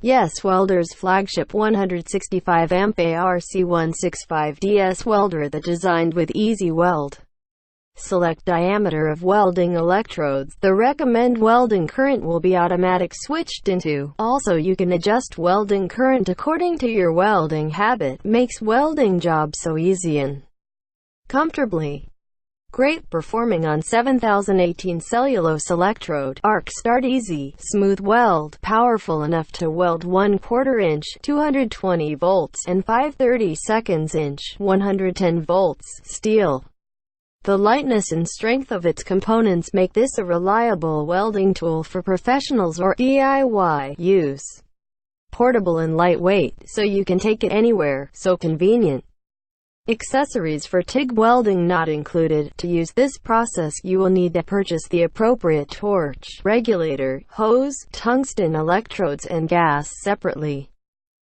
YESWELDER's flagship 165 amp ARC165DS welder that designed with easy weld. Select diameter of welding electrodes. The recommend welding current will be automatic switched into. Also, you can adjust welding current according to your welding habit. Makes welding job so easy and comfortably. Great performing on 7018 cellulose electrode. Arc start easy, smooth weld, powerful enough to weld 1/4 inch, 220 volts, and 5/32 inch, 110 volts, steel. The lightness and strength of its components make this a reliable welding tool for professionals or DIY use. Portable and lightweight, so you can take it anywhere, so convenient. Accessories for TIG welding not included. To use this process you will need to purchase the appropriate torch, regulator, hose, tungsten electrodes and gas separately.